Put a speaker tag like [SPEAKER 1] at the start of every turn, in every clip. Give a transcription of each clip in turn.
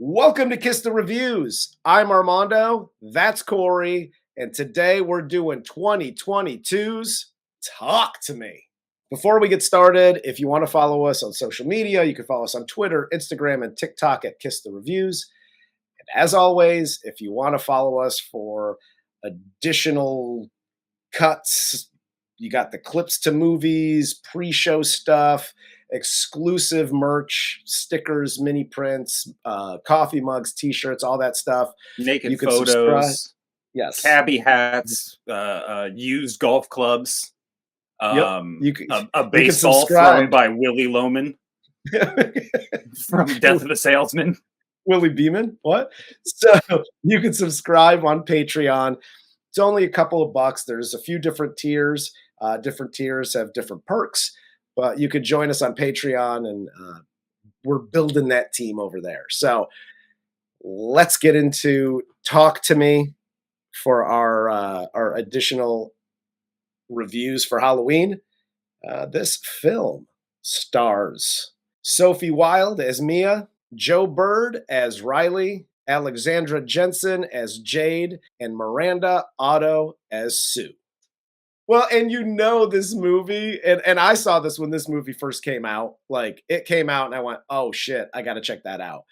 [SPEAKER 1] Welcome to Kiss the Reviews. I'm Armando, that's Corey, and today we're doing 2022's Talk to Me. Before we get started, if you want to follow us on social media, you can follow us on Twitter, Instagram, and TikTok at Kiss the Reviews. And as always, if you want to follow us for additional cuts, you got the clips to movies, pre-show stuff, exclusive merch, stickers, mini prints, coffee mugs, t-shirts, all that stuff.
[SPEAKER 2] Naked
[SPEAKER 1] You can
[SPEAKER 2] photos,
[SPEAKER 1] subscribe. Yes.
[SPEAKER 2] cabbie hats, used golf clubs,
[SPEAKER 1] You can,
[SPEAKER 2] a baseball thrown by Willie Loman from Death of the Salesman.
[SPEAKER 1] Willie Beeman. What? So you can subscribe on Patreon. It's only a couple of bucks. There's a few different tiers. Different tiers have different perks, but you could join us on Patreon, and we're building that team over there. So let's get into Talk to Me for our additional reviews for Halloween. This film stars Sophie Wilde as Mia, Joe Bird as Riley, Alexandra Jensen as Jade, and Miranda Otto as Sue. Well, and you know this movie, and I saw this when this movie first came out. Like, it came out, and I went, oh, shit, I got to check that out.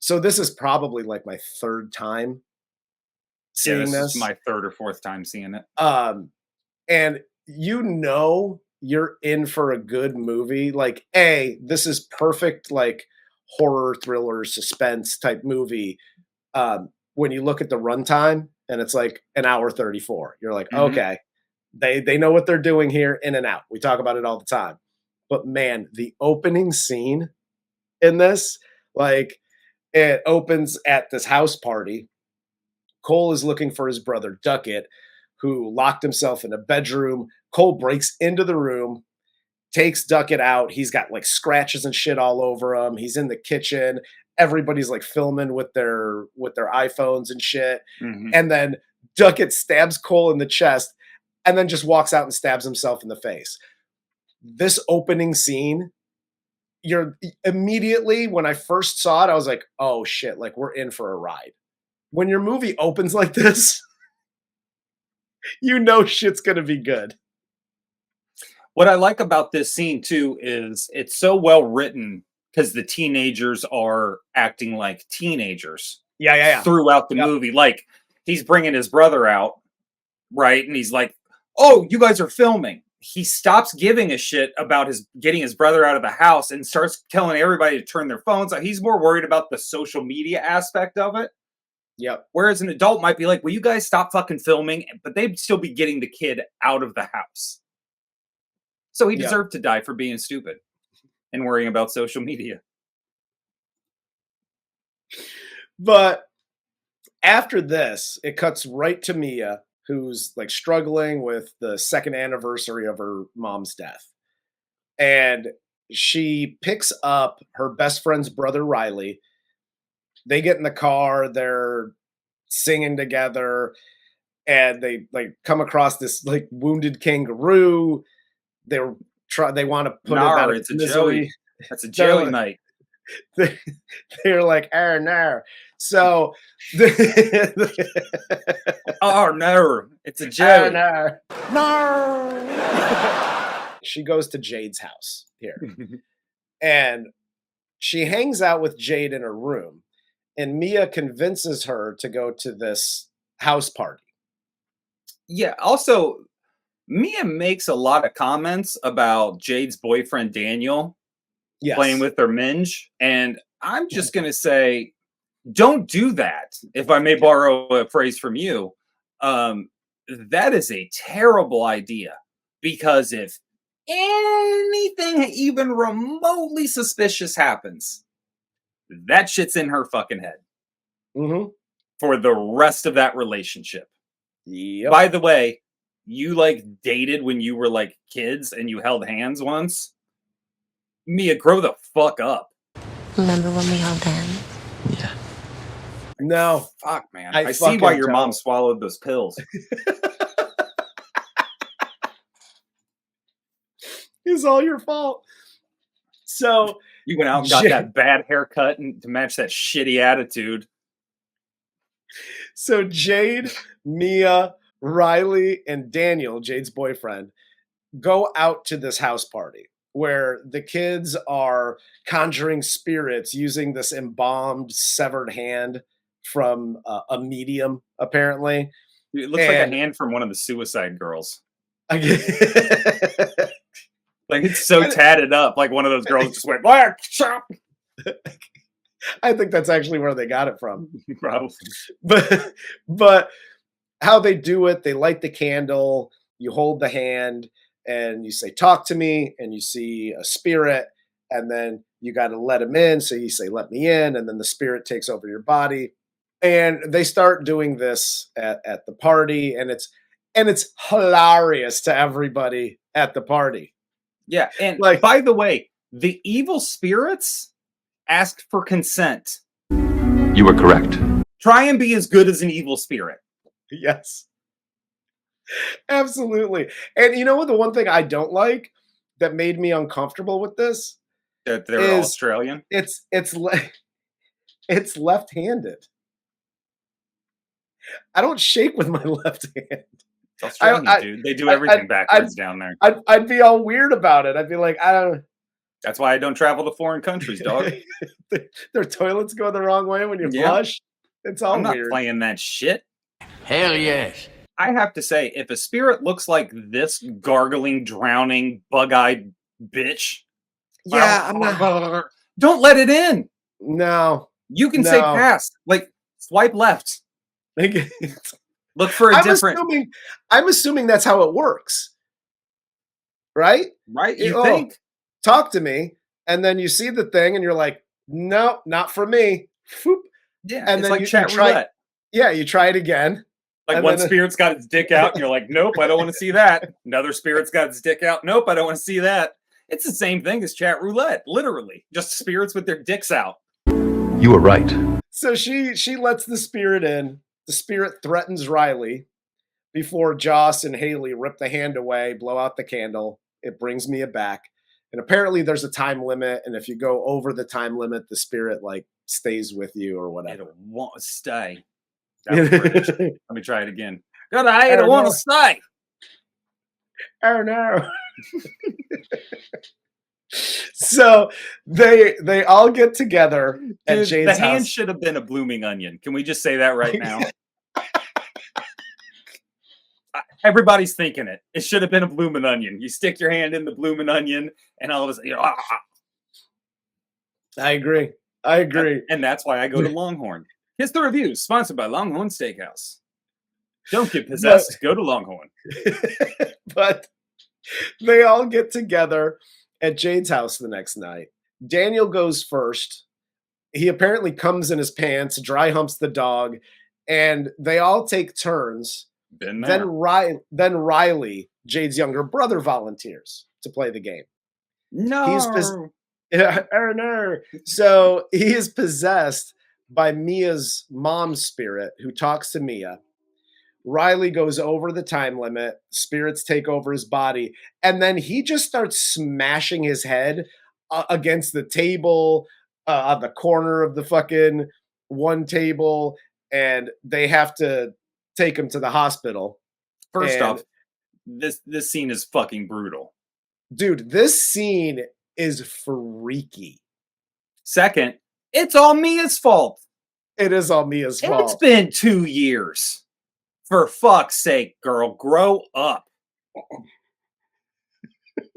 [SPEAKER 1] So this is probably, like, my third time seeing this.
[SPEAKER 2] This is my third or fourth time seeing it.
[SPEAKER 1] And you know you're in for a good movie. Like, this is perfect, like, horror, thriller, suspense type movie. When you look at the runtime, and it's like an hour 34. You're like, okay, they know what they're doing here, in and out. We talk about it all the time. But man, the opening scene in this, like, it opens at this house party. Cole is looking for his brother Duckett, who locked himself in a bedroom. Cole breaks into the room, takes Duckett out. He's got like scratches and shit all over him. He's in the kitchen. Everybody's like filming with their iPhones and shit. And then Duckett stabs Cole in the chest and then just walks out and stabs himself in the face. This opening scene, you're immediately, when I first saw it, I was like, oh shit, like we're in for a ride. When your movie opens like this, you know shit's gonna be good.
[SPEAKER 2] What I like about this scene too is it's so well written because the teenagers are acting like teenagers.
[SPEAKER 1] Yeah.
[SPEAKER 2] Throughout the movie. Like, he's bringing his brother out, right? And he's like, oh, you guys are filming. He stops giving a shit about getting his brother out of the house and starts telling everybody to turn their phones on. He's more worried about the social media aspect of it.
[SPEAKER 1] Yep.
[SPEAKER 2] Whereas an adult might be like, will you guys stop fucking filming? But they'd still be getting the kid out of the house. So he deserved to die for being stupid and worrying about social media.
[SPEAKER 1] But after this, it cuts right to Mia, who's like struggling with the second anniversary of her mom's death. And she picks up her best friend's brother, Riley. They get in the car, they're singing together, and they like come across this like wounded kangaroo. They want to put it out of misery.
[SPEAKER 2] That's a Joey night.
[SPEAKER 1] They're like, no. So,
[SPEAKER 2] oh no, it's a Joey.
[SPEAKER 1] No. She goes to Jade's house here, and she hangs out with Jade in her room, and Mia convinces her to go to this house party.
[SPEAKER 2] Yeah. Also, Mia makes a lot of comments about Jade's boyfriend, Daniel, playing with their minge. And I'm just going to say, don't do that. If I may borrow a phrase from you, that is a terrible idea. Because if anything even remotely suspicious happens, that shit's in her fucking head. For the rest of that relationship.
[SPEAKER 1] Yep.
[SPEAKER 2] By the way, you like dated when you were like kids and you held hands once? Mia, grow the fuck up.
[SPEAKER 3] Remember when we held hands?
[SPEAKER 1] Yeah. No.
[SPEAKER 2] Fuck, man. I see why your mom swallowed those pills.
[SPEAKER 1] It's all your fault. So
[SPEAKER 2] You went out and got that bad haircut and to match that shitty attitude.
[SPEAKER 1] So Jade, Mia, Riley, and Daniel, Jade's boyfriend, go out to this house party where the kids are conjuring spirits using this embalmed severed hand from a medium, apparently.
[SPEAKER 2] It looks like a hand from one of the Suicide Girls. Like it's so tatted up, like one of those girls just went black chop.
[SPEAKER 1] I think that's actually where they got it from.
[SPEAKER 2] Probably.
[SPEAKER 1] But how they do it, they light the candle, you hold the hand, and you say, talk to me, and you see a spirit, and then you got to let him in. So you say, let me in, and then the spirit takes over your body. And they start doing this at the party, and it's hilarious to everybody at the party.
[SPEAKER 2] Yeah, and like, by the way, the evil spirits asked for consent.
[SPEAKER 4] You were correct.
[SPEAKER 2] Try and be as good as an evil spirit.
[SPEAKER 1] Yes. Absolutely. And you know what, the one thing I don't like that made me uncomfortable with this?
[SPEAKER 2] That they're Australian?
[SPEAKER 1] It's left-handed. I don't shake with my left hand.
[SPEAKER 2] It's Australian, dude. They do everything backwards down there.
[SPEAKER 1] I'd be all weird about it. I'd be like, I don't.
[SPEAKER 2] That's why I don't travel to foreign countries, dog.
[SPEAKER 1] Their toilets go the wrong way when you flush. It's all weird.
[SPEAKER 2] I'm not playing that shit.
[SPEAKER 4] Hell yes.
[SPEAKER 2] I have to say, if a spirit looks like this gargling, drowning, bug-eyed bitch,
[SPEAKER 1] I'm not.
[SPEAKER 2] Don't let it in.
[SPEAKER 1] No,
[SPEAKER 2] you can say pass. Like swipe left. Look for a different.
[SPEAKER 1] I'm assuming that's how it works, right?
[SPEAKER 2] Right? You think?
[SPEAKER 1] Talk to me, and then you see the thing, and you're like, no, not for me. Whoop.
[SPEAKER 2] Yeah, and then like chat roulette.
[SPEAKER 1] Yeah, you try it again.
[SPEAKER 2] Like one spirit's got its dick out, and you're like, nope, I don't want to see that. Another spirit's got its dick out. Nope, I don't want to see that. It's the same thing as chat roulette, literally. Just spirits with their dicks out.
[SPEAKER 4] You were right.
[SPEAKER 1] So she lets the spirit in. The spirit threatens Riley before Joss and Haley rip the hand away, blow out the candle. It brings Mia back. And apparently there's a time limit, and if you go over the time limit, the spirit like stays with you or whatever.
[SPEAKER 2] It won't stay. That was British. Let me try it again. God, I don't want to stay.
[SPEAKER 1] Oh no. So they all get together at Jade's house.
[SPEAKER 2] The hand should have been a blooming onion. Can we just say that right now? Everybody's thinking it. It should have been a blooming onion. You stick your hand in the blooming onion, and all of a sudden,
[SPEAKER 1] I agree.
[SPEAKER 2] And that's why I go to Longhorn. Here's the review, sponsored by Longhorn Steakhouse. Don't get possessed. Go to Longhorn.
[SPEAKER 1] But they all get together at Jade's house the next night. Daniel goes first. He apparently comes in his pants, dry humps the dog, and they all take turns. Then Riley, Jade's younger brother, volunteers to play the game.
[SPEAKER 2] No.
[SPEAKER 1] So he is possessed by Mia's mom's spirit, who talks to Mia. Riley goes over the time limit. Spirits take over his body. And then he just starts smashing his head against the table on the corner of the fucking one table. And they have to take him to the hospital.
[SPEAKER 2] First off, this scene is fucking brutal.
[SPEAKER 1] Dude, this scene is freaky.
[SPEAKER 2] Second, it's all Mia's fault.
[SPEAKER 1] It is all Mia's fault.
[SPEAKER 2] It's been 2 years. For fuck's sake, girl, grow up.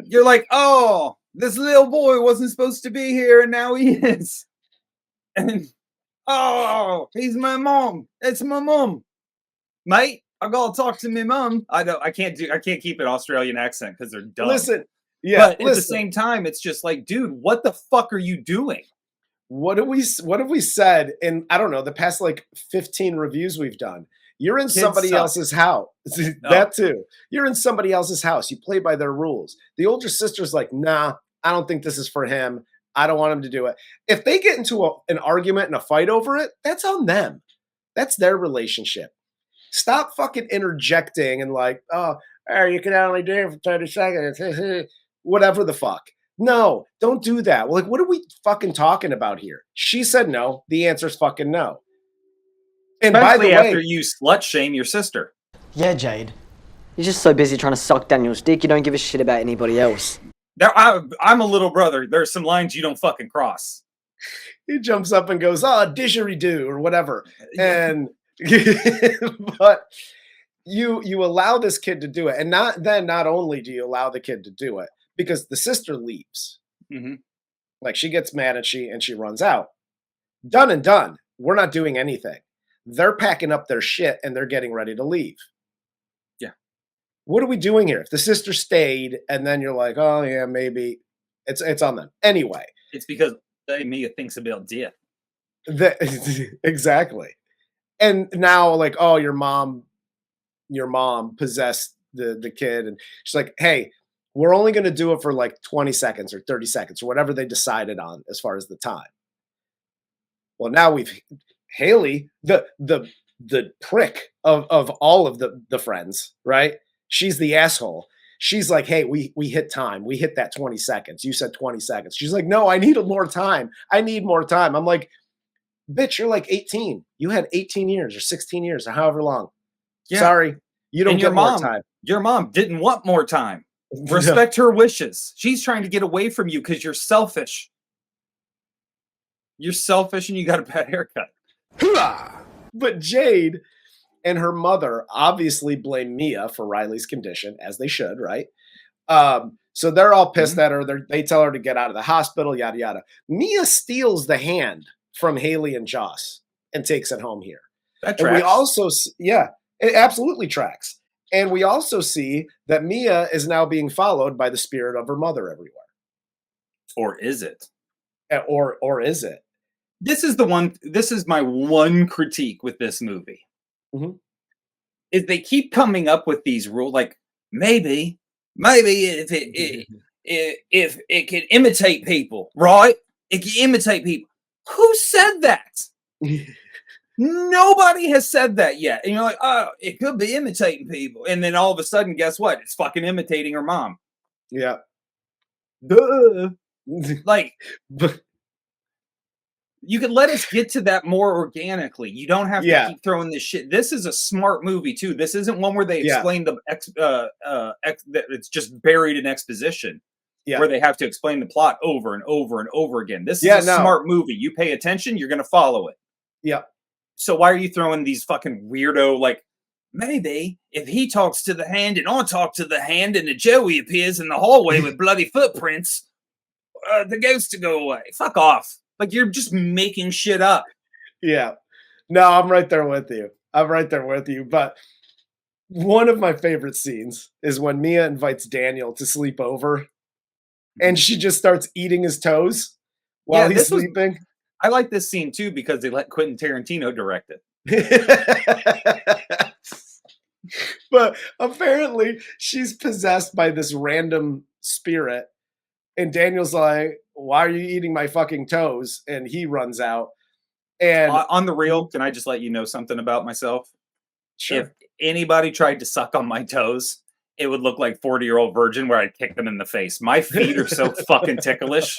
[SPEAKER 2] You're like, oh, this little boy wasn't supposed to be here, and now he is. And oh, he's my mom. It's my mom. Mate, I gotta talk to my mom. I can't keep an Australian accent because they're dumb.
[SPEAKER 1] Listen,
[SPEAKER 2] but at the same time, it's just like, dude, what the fuck are you doing?
[SPEAKER 1] What have we said in, I don't know, the past like 15 reviews we've done? You're in somebody else's house. That too. You're in somebody else's house. You play by their rules. The older sister's like, nah, I don't think this is for him. I don't want him to do it. If they get into an argument and a fight over it, that's on them. That's their relationship. Stop fucking interjecting and like, oh, you can only do it for 30 seconds. Whatever the fuck. No, don't do that. Like, what are we fucking talking about here? She said no. The answer's fucking no. And
[SPEAKER 2] Especially
[SPEAKER 1] by the
[SPEAKER 2] after
[SPEAKER 1] way,
[SPEAKER 2] you slut shame your sister.
[SPEAKER 5] Yeah, Jade. You're just so busy trying to suck Daniel's dick, you don't give a shit about anybody else.
[SPEAKER 2] Now, I'm a little brother. There's some lines you don't fucking cross.
[SPEAKER 1] he jumps up and goes, didgeridoo or whatever. And but you allow this kid to do it. And not only do you allow the kid to do it, because the sister leaves.
[SPEAKER 2] Mm-hmm.
[SPEAKER 1] Like, she gets mad and she runs out. Done and done. We're not doing anything. They're packing up their shit and they're getting ready to leave.
[SPEAKER 2] Yeah.
[SPEAKER 1] What are we doing here? If the sister stayed and then you're like, oh yeah, maybe it's on them. Anyway.
[SPEAKER 2] It's because Mia thinks about death.
[SPEAKER 1] Exactly. And now, like, oh, your mom possessed the kid. And she's like, hey, we're only going to do it for like 20 seconds or 30 seconds or whatever they decided on as far as the time. Well, now Haley, the prick of all of the friends, right? She's the asshole. She's like, hey, we hit time. We hit that 20 seconds. You said 20 seconds. She's like, no, I need more time. I need more time. I'm like, bitch, you're like 18. You had 18 years or 16 years or however long. Yeah. Sorry, you don't get more time.
[SPEAKER 2] Your mom didn't want more time. Respect her wishes. She's trying to get away from you because you're selfish. You're selfish and you got a bad haircut.
[SPEAKER 1] But Jade and her mother obviously blame Mia for Riley's condition, as they should, right? So they're all pissed at her. They tell her to get out of the hospital, yada, yada. Mia steals the hand from Haley and Joss and takes it home here.
[SPEAKER 2] That tracks.
[SPEAKER 1] And we also, yeah, it absolutely tracks. And we also see that Mia is now being followed by the spirit of her mother everywhere.
[SPEAKER 2] Or is it?
[SPEAKER 1] Or is it?
[SPEAKER 2] This is my one critique with this movie.
[SPEAKER 1] Mm-hmm.
[SPEAKER 2] Is they keep coming up with these rules, like maybe if it can imitate people, right? It can imitate people. Who said that? Nobody has said that yet. And you're like, oh, it could be imitating people. And then all of a sudden, guess what? It's fucking imitating her mom.
[SPEAKER 1] Yeah.
[SPEAKER 2] Duh. Like, you could let us get to that more organically. You don't have to keep throwing this shit. This is a smart movie, too. This isn't one where they explain that it's just buried in exposition. Yeah. Where they have to explain the plot over and over and over again. This is a smart movie. You pay attention, you're going to follow it.
[SPEAKER 1] Yeah.
[SPEAKER 2] So why are you throwing these fucking weirdo, like, maybe if he talks to the hand and I talk to the hand and the Joey appears in the hallway with bloody footprints, the ghost to go away. Fuck off. Like, you're just making shit up.
[SPEAKER 1] Yeah. No, I'm right there with you. But one of my favorite scenes is when Mia invites Daniel to sleep over and she just starts eating his toes while he's sleeping.
[SPEAKER 2] I like this scene too because they let Quentin Tarantino direct it.
[SPEAKER 1] But apparently she's possessed by this random spirit. And Daniel's like, why are you eating my fucking toes? And he runs out. And
[SPEAKER 2] on the real, can I just let you know something about myself?
[SPEAKER 1] Sure.
[SPEAKER 2] If anybody tried to suck on my toes, it would look like 40-year-old virgin where I'd kick them in the face. My feet are so fucking ticklish.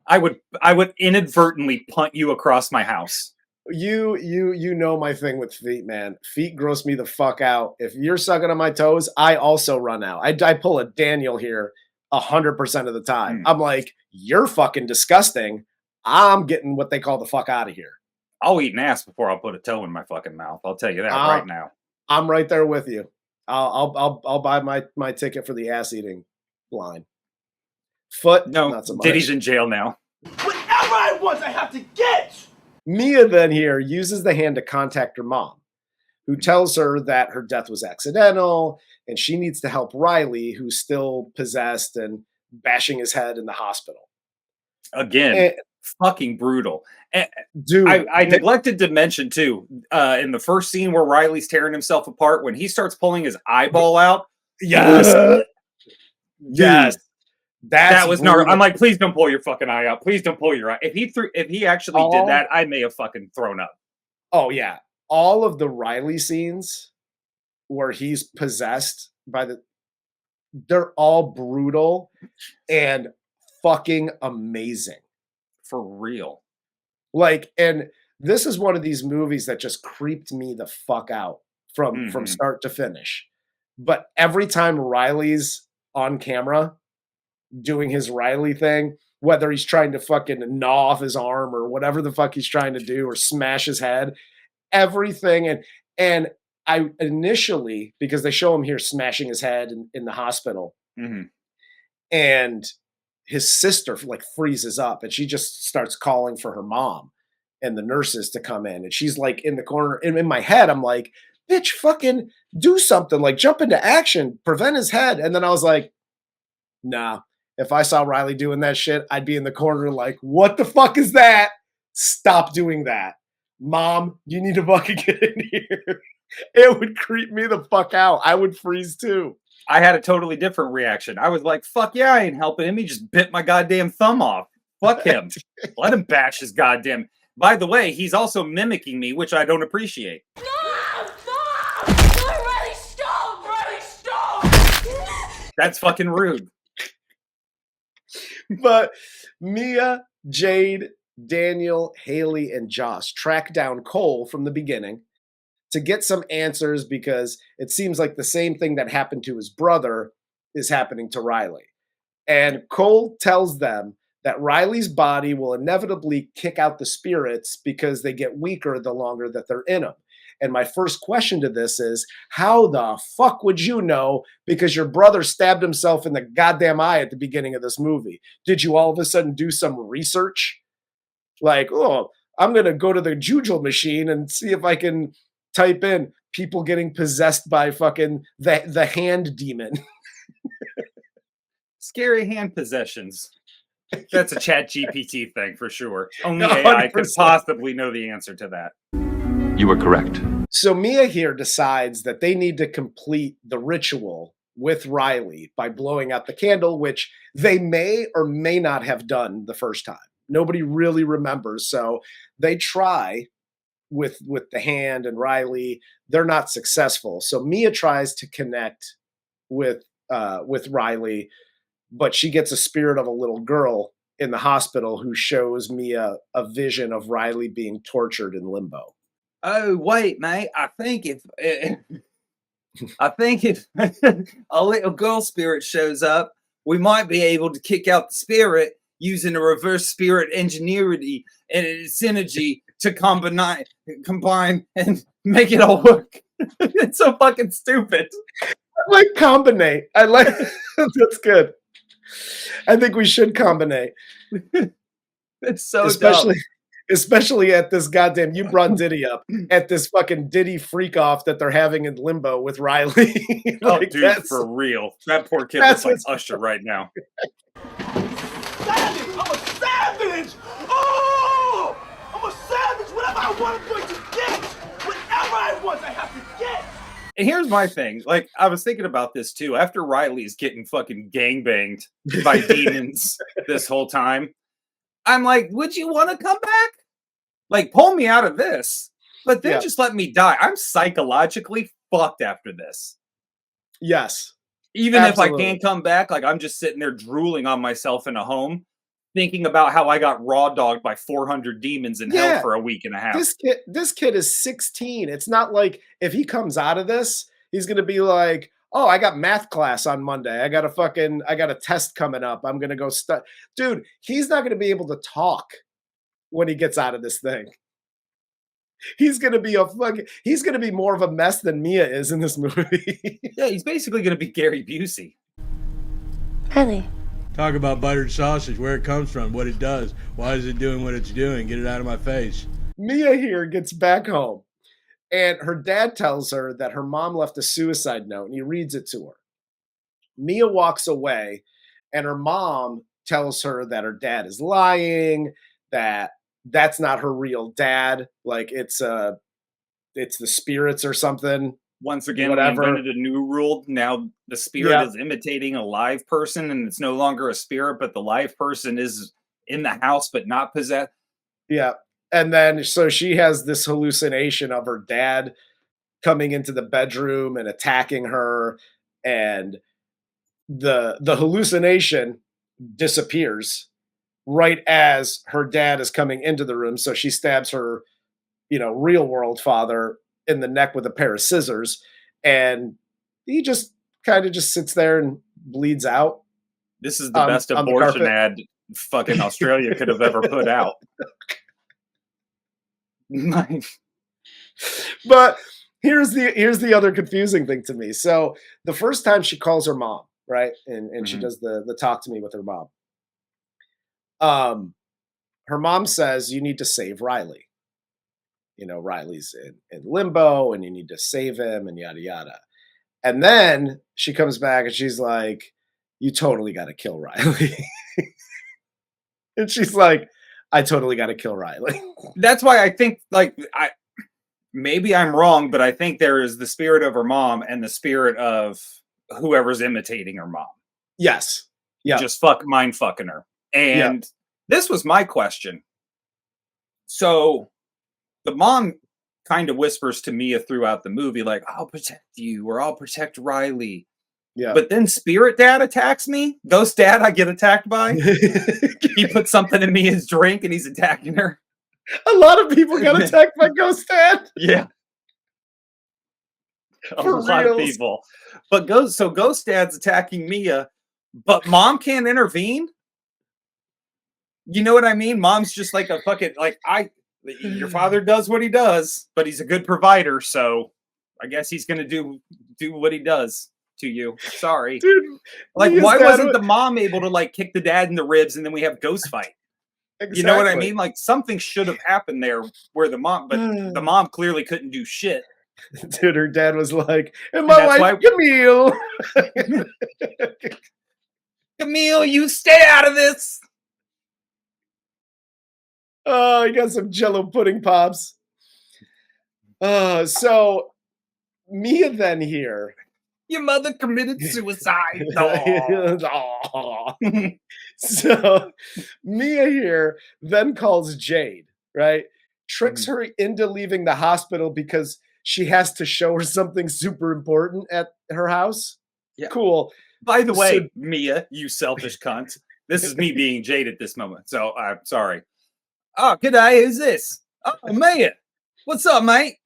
[SPEAKER 2] I would inadvertently punt you across my house.
[SPEAKER 1] You know my thing with feet, man. Feet gross me the fuck out. If you're sucking on my toes, I also run out. I pull a Daniel here 100% of the time. I'm like, you're fucking disgusting. I'm getting what they call the fuck out of here.
[SPEAKER 2] I'll eat an ass before I'll put a toe in my fucking mouth. I'll tell you that right now.
[SPEAKER 1] I'm right there with you. I'll buy my ticket for the ass eating line. Foot,
[SPEAKER 2] no,
[SPEAKER 1] not so much.
[SPEAKER 2] Diddy's in jail now.
[SPEAKER 6] Whatever I want, I have to get.
[SPEAKER 1] Mia then here uses the hand to contact her mom, who tells her that her death was accidental and she needs to help Riley, who's still possessed and bashing his head in the hospital.
[SPEAKER 2] Again, fucking brutal.
[SPEAKER 1] Dude,
[SPEAKER 2] I neglected to mention too, in the first scene where Riley's tearing himself apart, when he starts pulling his eyeball out.
[SPEAKER 1] Yes. Yes.
[SPEAKER 2] That was gnarly. I'm like, please don't pull your fucking eye out. Please don't pull your eye. If he actually did that, I may have fucking thrown up.
[SPEAKER 1] Oh yeah. All of the Riley scenes where he's possessed by they're all brutal and fucking amazing.
[SPEAKER 2] For real.
[SPEAKER 1] Like, and this is one of these movies that just creeped me the fuck out from start to finish. But every time Riley's on camera doing his Riley thing, whether he's trying to fucking gnaw off his arm or whatever the fuck he's trying to do or smash his head, everything. And I initially, because they show him here smashing his head in the hospital, and his sister like freezes up and she just starts calling for her mom and the nurses to come in. And she's like in the corner. And in my head, I'm like, bitch, fucking do something, like jump into action, prevent his head. And then I was like, nah, if I saw Riley doing that shit, I'd be in the corner like, what the fuck is that? Stop doing that. Mom, you need to fucking get in here. It would creep me the fuck out. I would freeze too.
[SPEAKER 2] I had a totally different reaction. I was like, fuck yeah, I ain't helping him. He just bit my goddamn thumb off. Fuck him. Let him bash his goddamn... By the way, he's also mimicking me, which I don't appreciate.
[SPEAKER 7] No! Riley, stop! Riley, stop!
[SPEAKER 2] That's fucking rude.
[SPEAKER 1] But Mia, Jade, Daniel, Haley, and Josh track down Cole from the beginning to get some answers because it seems like the same thing that happened to his brother is happening to Riley. And Cole tells them that Riley's body will inevitably kick out the spirits because they get weaker the longer that they're in them. And my first question to this is, how the fuck would you know? Because your brother stabbed himself in the goddamn eye at the beginning of this movie. Did you all of a sudden do some research? Like, oh, I'm going to go to the Jujul machine and see if I can type in people getting possessed by fucking the hand demon.
[SPEAKER 2] Scary hand possessions. That's a Chat GPT thing for sure. Only AI could possibly know the answer to that.
[SPEAKER 4] You were correct.
[SPEAKER 1] So Mia here decides that they need to complete the ritual with Riley by blowing out the candle, which they may or may not have done the first time. Nobody really remembers. So they try with the hand and Riley. They're not successful. So Mia tries to connect with Riley, but she gets a spirit of a little girl in the hospital who shows Mia a vision of Riley being tortured in limbo.
[SPEAKER 2] Oh, wait, mate. I think if a little girl spirit shows up, we might be able to kick out the spirit using a reverse spirit engineering and synergy to combine and make it all work. It's so fucking stupid.
[SPEAKER 1] I like combinate. I like that's good. I think we should combinate.
[SPEAKER 2] It's so dumb.
[SPEAKER 1] Especially at this goddamn, you brought Diddy up, at this fucking Diddy freak off that they're having in limbo with Riley.
[SPEAKER 2] Oh, dude, for real. That poor kid looks like Usher right now.
[SPEAKER 6] Savage! I'm a savage! Oh! I'm a savage! Whatever I want, I'm going to get! Whatever I want, I have to get!
[SPEAKER 2] And here's my thing. Like, I was thinking about this too. After Riley's getting fucking gangbanged by demons this whole time, I'm like, would you want to come back? Like, pull me out of this. But then just let me die. I'm psychologically fucked after this.
[SPEAKER 1] Yes.
[SPEAKER 2] Even absolutely. If I can't come back, like, I'm just sitting there drooling on myself in a home, thinking about how I got raw dogged by 400 demons in hell for a week and a half.
[SPEAKER 1] This kid is 16. It's not like if he comes out of this, he's going to be like, oh, I got math class on Monday. I got a test coming up. I'm going to go study. Dude, he's not going to be able to talk when he gets out of this thing. He's going to be more of a mess than Mia is in this movie.
[SPEAKER 2] Yeah, he's basically going to be Gary Busey.
[SPEAKER 3] Riley.
[SPEAKER 8] Talk about buttered sausage, where it comes from, what it does. Why is it doing what it's doing? Get it out of my face.
[SPEAKER 1] Mia here gets back home. And her dad tells her that her mom left a suicide note, and he reads it to her. Mia walks away, and her mom tells her that her dad is lying, that that's not her real dad. Like, it's the spirits or something.
[SPEAKER 2] Once again, we invented a new rule. Now the spirit is imitating a live person, and it's no longer a spirit, but the live person is in the house but not possessed.
[SPEAKER 1] Yeah. And then, so she has this hallucination of her dad coming into the bedroom and attacking her. And the hallucination disappears right as her dad is coming into the room. So she stabs her, real world father in the neck with a pair of scissors, and he just kind of just sits there and bleeds out.
[SPEAKER 2] This is the best abortion ad fucking Australia could have ever put out.
[SPEAKER 1] But here's the other confusing thing to me. So the first time she calls her mom, right, and she does the talk to me with her mom. Her mom says, you need to save Riley. Riley's in limbo and you need to save him and yada, yada. And then she comes back and she's like, you totally got to kill Riley. And she's like, I totally got to kill Riley.
[SPEAKER 2] That's why I think, maybe I'm wrong, but I think there is the spirit of her mom and the spirit of whoever's imitating her mom.
[SPEAKER 1] Yes. Yeah.
[SPEAKER 2] Just mind fucking her. And this was my question. So the mom kind of whispers to Mia throughout the movie, like, I'll protect you or I'll protect Riley.
[SPEAKER 1] Yeah.
[SPEAKER 2] But then Spirit Dad attacks me. Ghost Dad I get attacked by. He put something in Mia's drink and he's attacking her.
[SPEAKER 1] A lot of people got attacked by Ghost Dad.
[SPEAKER 2] Yeah. A lot of people. But Ghost Dad's attacking Mia, but Mom can't intervene? You know what I mean? Mom's just like a fucking, your father does what he does, but he's a good provider, so I guess he's gonna do what he does to you. Sorry.
[SPEAKER 1] Dude,
[SPEAKER 2] why wasn't the mom able to kick the dad in the ribs and then we have ghost fight? Exactly. You know what I mean? Something should have happened there where the mom clearly couldn't do shit.
[SPEAKER 1] Dude, her dad was like, and my wife, Camille.
[SPEAKER 2] Camille, you stay out of this.
[SPEAKER 1] Oh, he got some Jello pudding pops. So Mia then here.
[SPEAKER 2] Your mother committed suicide.
[SPEAKER 1] So Mia here then calls Jade, right? Tricks her into leaving the hospital because she has to show her something super important at her house.
[SPEAKER 2] Yeah.
[SPEAKER 1] Cool.
[SPEAKER 2] By the way, Mia, you selfish cunt. This is me being Jade at this moment. So I'm sorry. Oh, g'day, who's this? Oh, Mia. What's up, mate?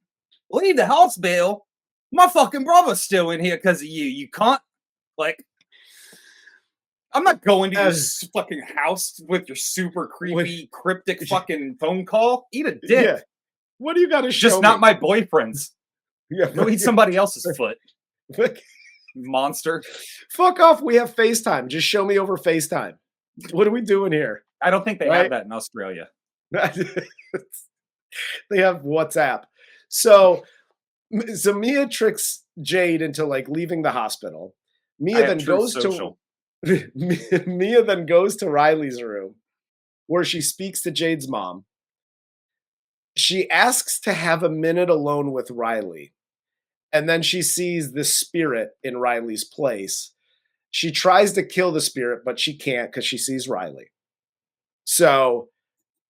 [SPEAKER 2] Leave the hospital. My fucking brother's still in here because of you. You can't. I'm not going to your fucking house with your super creepy, cryptic fucking phone call. Eat a dick. Yeah.
[SPEAKER 1] What do you got to show
[SPEAKER 2] Just
[SPEAKER 1] me?
[SPEAKER 2] not my boyfriend's.
[SPEAKER 1] Yeah,
[SPEAKER 2] go eat somebody else's foot. Monster.
[SPEAKER 1] Fuck off. We have FaceTime. Just show me over FaceTime. What are we doing here?
[SPEAKER 2] I don't think they have that in Australia.
[SPEAKER 1] They have WhatsApp. So Mia tricks Jade into leaving the hospital. Mia then goes to Riley's room where she speaks to Jade's mom. She asks to have a minute alone with Riley. And then she sees the spirit in Riley's place. She tries to kill the spirit, but she can't because she sees Riley. So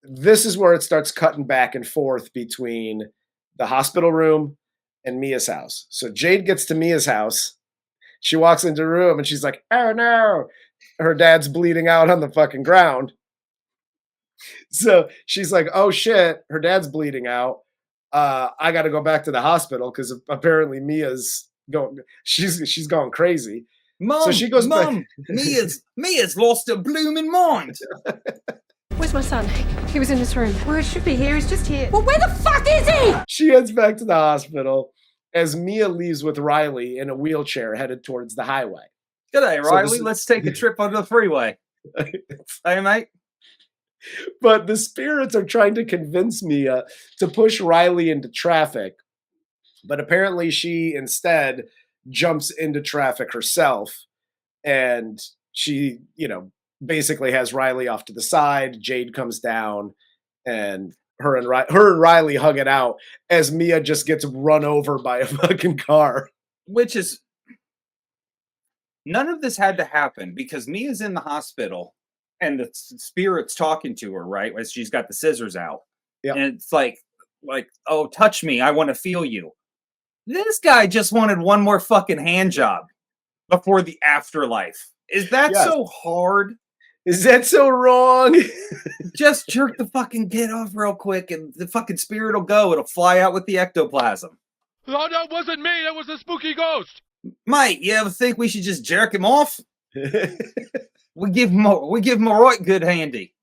[SPEAKER 1] this is where it starts cutting back and forth between the hospital room and Mia's house. So Jade gets to Mia's house. She walks into the room and she's like, oh no, her dad's bleeding out on the fucking ground. So she's like, oh shit, her dad's bleeding out. I got to go back to the hospital because apparently Mia's going, she's going crazy.
[SPEAKER 2] Mom,
[SPEAKER 1] so she goes back.
[SPEAKER 2] Mia's lost her blooming mind.
[SPEAKER 3] Where's my son? He was in this room. Well, it should be here. He's just here. Well, where the fuck is he?
[SPEAKER 1] She heads back to the hospital as Mia leaves with Riley in a wheelchair headed towards the highway.
[SPEAKER 2] G'day, Riley. Let's take a trip on the freeway. Hey, mate.
[SPEAKER 1] But the spirits are trying to convince Mia to push Riley into traffic. But apparently she instead jumps into traffic herself. And she, basically has Riley off to the side. Jade comes down and her and Riley hug it out as Mia just gets run over by a fucking car.
[SPEAKER 2] Which is, none of this had to happen because Mia's in the hospital and the spirit's talking to her, right? As she's got the scissors out.
[SPEAKER 1] Yeah.
[SPEAKER 2] And it's like, oh, touch me. I want to feel you. This guy just wanted one more fucking hand job. before the afterlife. Is that so hard?
[SPEAKER 1] Is that so wrong?
[SPEAKER 2] Just jerk the fucking kid off real quick and the fucking spirit will go. It'll fly out with the ectoplasm.
[SPEAKER 9] Oh, that wasn't me. That was a spooky ghost.
[SPEAKER 2] Mate, you ever think we should just jerk him off? we give him a right good handy.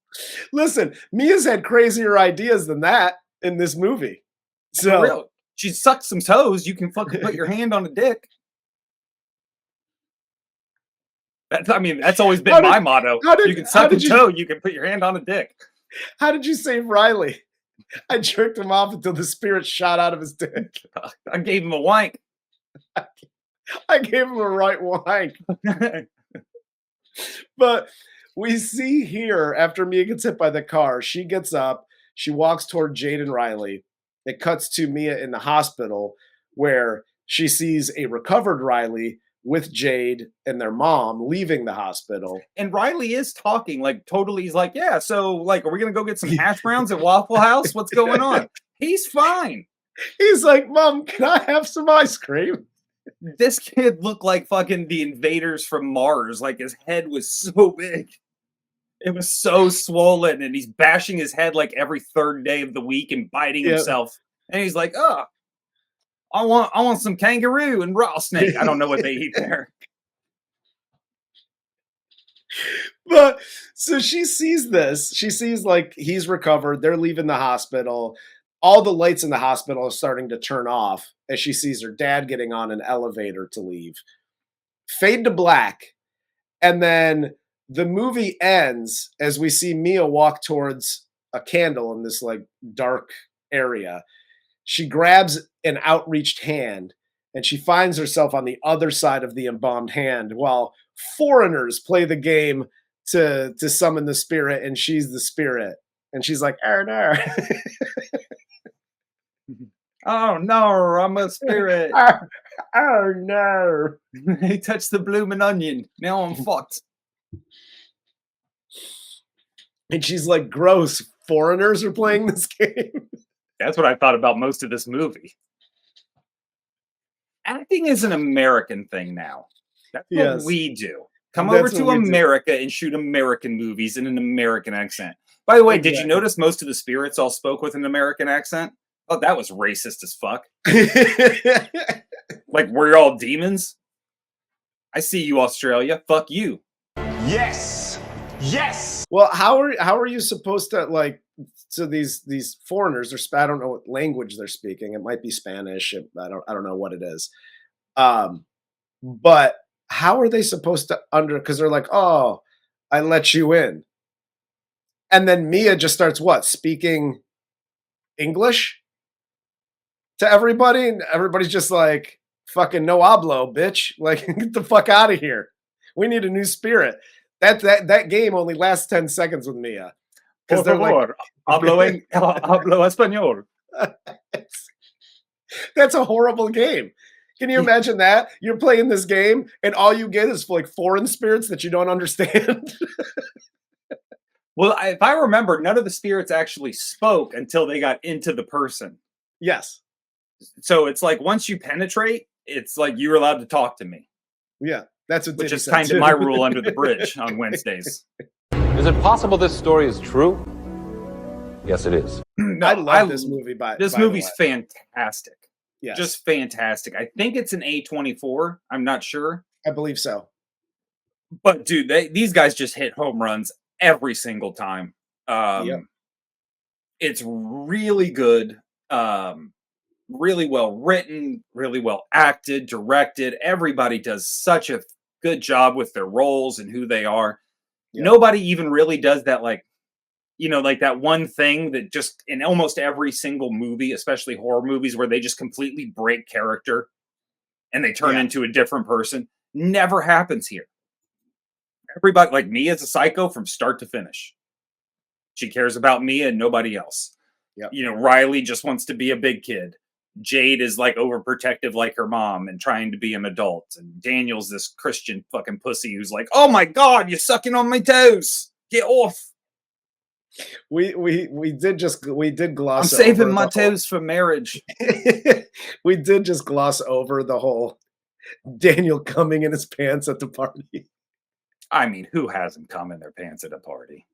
[SPEAKER 1] Listen, Mia's had crazier ideas than that in this movie. So
[SPEAKER 2] for real. She sucked some toes. You can fucking put your hand on a dick. That's always been my motto. You can suck a toe, you can put your hand on a dick.
[SPEAKER 1] How did you save Riley? I jerked him off until the spirit shot out of his dick.
[SPEAKER 2] I gave him a wank.
[SPEAKER 1] I gave him a right wank. But we see here, after Mia gets hit by the car, she gets up, she walks toward Jade and Riley. It cuts to Mia in the hospital where she sees a recovered Riley with Jade and their mom leaving the hospital.
[SPEAKER 2] And Riley is talking totally. He's like, yeah, so are we going to go get some hash browns at Waffle House? What's going on? He's fine.
[SPEAKER 1] He's like, Mom, can I have some ice cream?
[SPEAKER 2] This kid looked like fucking the invaders from Mars. His head was so big. It was so swollen, and he's bashing his head every third day of the week and biting himself. And he's like, oh, I want some kangaroo and rattlesnake. I don't know what they eat there.
[SPEAKER 1] But so she sees this. She sees he's recovered. They're leaving the hospital. All the lights in the hospital are starting to turn off as she sees her dad getting on an elevator to leave. Fade to black. And then the movie ends as we see Mia walk towards a candle in this dark area. She grabs an outreached hand and she finds herself on the other side of the embalmed hand while foreigners play the game to summon the spirit, and she's the spirit. And she's like, oh no.
[SPEAKER 2] Oh no, I'm a spirit.
[SPEAKER 1] Oh no.
[SPEAKER 2] He touched the blooming onion. Now I'm fucked.
[SPEAKER 1] And she's like, gross, foreigners are playing this game.
[SPEAKER 2] That's what I thought about most of this movie. Acting is an American thing now. That's what we do. Come over to America and shoot American movies in an American accent. By the way, did you notice most of the spirits all spoke with an American accent? Oh, that was racist as fuck. We're all demons? I see you, Australia. Fuck you.
[SPEAKER 6] Yes. Yes.
[SPEAKER 1] Well, how are you supposed to so these foreigners are I don't know what language they're speaking. It might be Spanish. I don't know what it is. But how are they supposed to because they're like, oh, I let you in. And then Mia just starts speaking English to everybody, and everybody's just like, fucking no hablo, bitch. Get the fuck out of here. We need a new spirit. That game only lasts 10 seconds with Mia. Because they're
[SPEAKER 2] hablo español.
[SPEAKER 1] That's a horrible game. Can you imagine that? You're playing this game and all you get is foreign spirits that you don't understand.
[SPEAKER 2] Well, if I remember, none of the spirits actually spoke until they got into the person.
[SPEAKER 1] Yes.
[SPEAKER 2] So it's once you penetrate, it's you're allowed to talk to me.
[SPEAKER 1] Yeah, that's what.
[SPEAKER 2] Which is kind of my rule under the bridge on Wednesdays.
[SPEAKER 4] Is it possible this story is true? Yes, it is.
[SPEAKER 1] No, I love this movie.
[SPEAKER 2] This movie's fantastic.
[SPEAKER 1] Yes.
[SPEAKER 2] Just fantastic. I think it's an A24. I'm not sure.
[SPEAKER 1] I believe so.
[SPEAKER 2] But dude, these guys just hit home runs every single time. It's really good. Really well written, really well acted, directed. Everybody does such a good job with their roles and who they are. Yep. Nobody even really does that, that one thing that just in almost every single movie, especially horror movies, where they just completely break character and they turn into a different person. Never happens here. Everybody, Mia is a psycho from start to finish. She cares about Mia and nobody else.
[SPEAKER 1] Yep.
[SPEAKER 2] Riley just wants to be a big kid. Jade is overprotective like her mom and trying to be an adult. And Daniel's this Christian fucking pussy who's like, oh my God, you're sucking on my toes. Get off.
[SPEAKER 1] We did gloss
[SPEAKER 2] I'm saving my toes for marriage.
[SPEAKER 1] We did just gloss over the whole Daniel coming in his pants at the party.
[SPEAKER 2] I mean, who hasn't come in their pants at a party?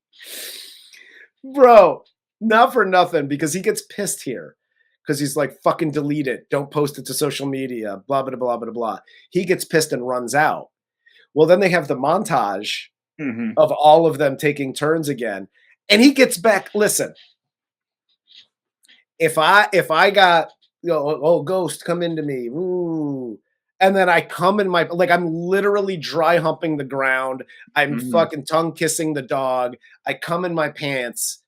[SPEAKER 1] Bro, not for nothing, because he gets pissed here. Because he's like, fucking delete it. Don't post it to social media. Blah, blah, blah, blah, blah. He gets pissed and runs out. Well, then they have the montage of all of them taking turns again. And he gets back. Listen, if I got, oh, ghost, come into me. Ooh. And then I come in my, like, I'm literally dry humping the ground. I'm fucking tongue kissing the dog. I come in my pants.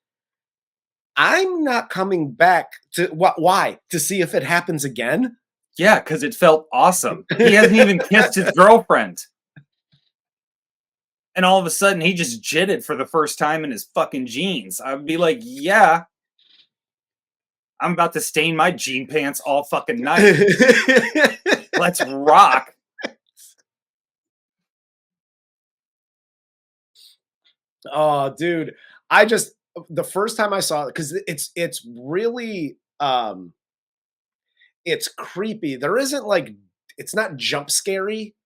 [SPEAKER 1] I'm not coming back to why? To see if it happens again?
[SPEAKER 2] Yeah, because it felt awesome. He hasn't even kissed his girlfriend. And all of a sudden, he just jitted for the first time in his fucking jeans. I'd be like, yeah. I'm about to stain my jean pants all fucking night. Let's rock.
[SPEAKER 1] Oh, dude. The first time I saw it, because it's really it's creepy. There isn't like, it's not jump scary.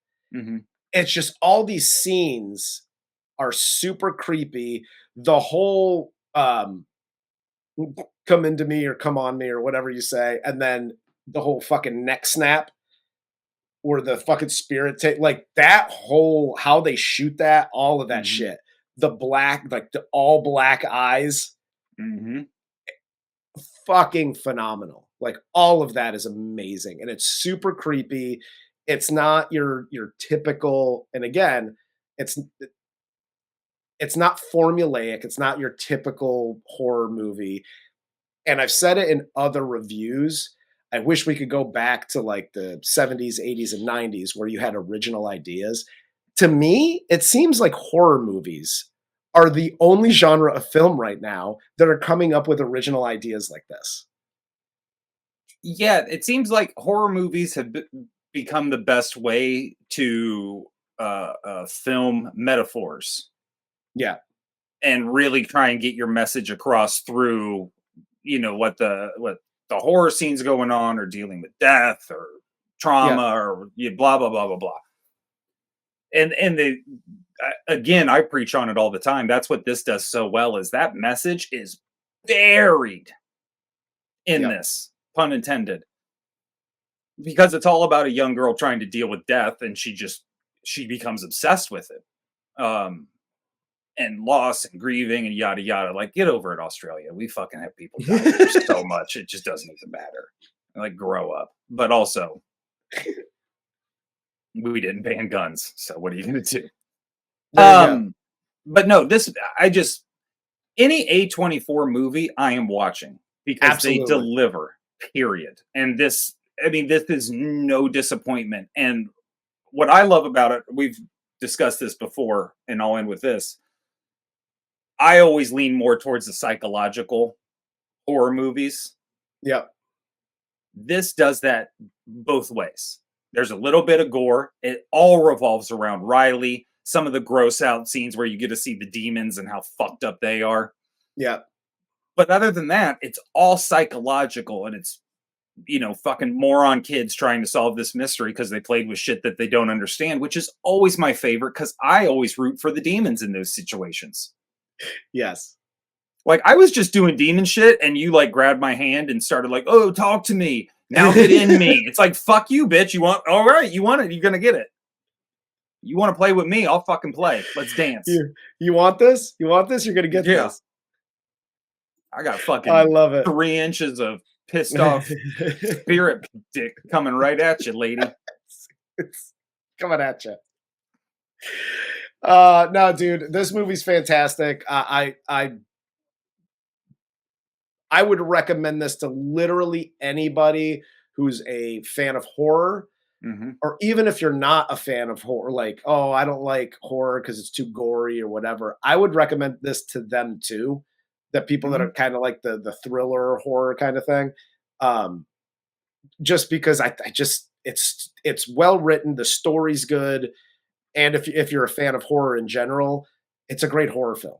[SPEAKER 1] It's just all these scenes are super creepy. The whole come into me or come on me or whatever you say, and then the whole fucking neck snap or the fucking spirit take, like that whole, how they shoot that, all of that shit. The black, like the all black eyes. Fucking phenomenal. Like all of that is amazing. And it's super creepy. It's not your typical, and again, it's not formulaic. It's not your typical horror movie. And I've said it in other reviews. I wish we could go back to like the 70s, 80s, and 90s where you had original ideas. To me, it seems like horror movies are the only genre of film right now that are coming up with original ideas like this.
[SPEAKER 2] Yeah, it seems like horror movies have become the best way to film metaphors.
[SPEAKER 1] Yeah.
[SPEAKER 2] And really try and get your message across through, what the horror scenes going on, or dealing with death or trauma or blah, blah, blah, blah, blah. And again, I preach on it all the time. That's what this does so well, is that message is buried in this, pun intended, because it's all about a young girl trying to deal with death, and she becomes obsessed with it. And loss and grieving and yada yada. Like, get over it, Australia. We fucking have people die so much, it just doesn't even matter. Like, grow up. But also, we didn't ban guns, so what are you gonna do? But no, any A24 movie I am watching, because they deliver, period. And this is no disappointment. And what I love about it, we've discussed this before, and I'll end with this. I always lean more towards the psychological horror movies.
[SPEAKER 1] Yep.
[SPEAKER 2] This does that both ways. There's a little bit of gore. It all revolves around Riley. Some of the gross out scenes where you get to see the demons and how fucked up they are.
[SPEAKER 1] Yeah.
[SPEAKER 2] But other than that, it's all psychological, and it's, fucking moron kids trying to solve this mystery because they played with shit that they don't understand, which is always my favorite, because I always root for the demons in those situations.
[SPEAKER 1] Yes.
[SPEAKER 2] Like, I was just doing demon shit, and you like grabbed my hand and started like, oh, talk to me. Now get in me. It's like, fuck you, bitch. All right, you want it, you're gonna get it. You want to play with me, I'll fucking play. Let's dance.
[SPEAKER 1] You want this? You want this? You're gonna get this.
[SPEAKER 2] I got fucking,
[SPEAKER 1] I love it.
[SPEAKER 2] 3 inches of pissed off spirit dick coming right at you, lady.
[SPEAKER 1] It's coming at you. No, dude, this movie's fantastic. I would recommend this to literally anybody who's a fan of horror, or even if you're not a fan of horror, like, oh, I don't like horror because it's too gory or whatever. I would recommend this to them too. That people that are kind of like the thriller horror kind of thing, just because it's well written, the story's good. And if you're a fan of horror in general, it's a great horror film.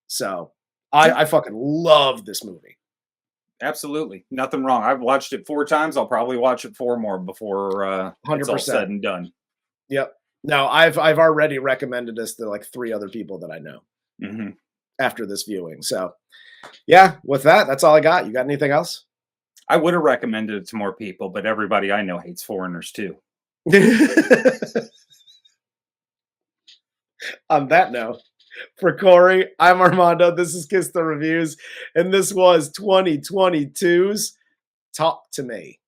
[SPEAKER 1] So I fucking love this movie.
[SPEAKER 2] Absolutely. Nothing wrong. I've watched it 4 times. I'll probably watch it 4 more before it's all
[SPEAKER 1] 100%.
[SPEAKER 2] said and done.
[SPEAKER 1] Yep. No, I've already recommended this to like 3 other people that I know after this viewing. So, yeah, with that, that's all I got. You got anything else?
[SPEAKER 2] I would have recommended it to more people, but everybody I know hates foreigners too.
[SPEAKER 1] On that note, for Corey, I'm Armando. This is Kiss the Reviews, and this was 2022's Talk to Me.